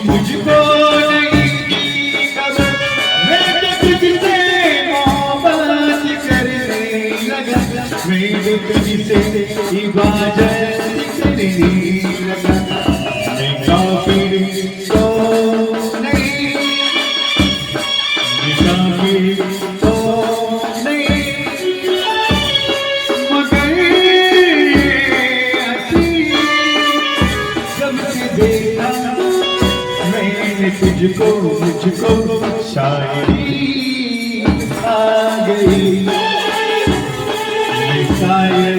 मुझको नहीं खबर, मैं तो तुझसे मोहब्बत करने लगा, मैं तो तुझसे इबादत करने लगा। मैं काफिर तो नहीं, मैं काफिर तो नहीं, मगर जब से देखा मैंने तुझको, मुझको शायरी आ गई, ये शायरी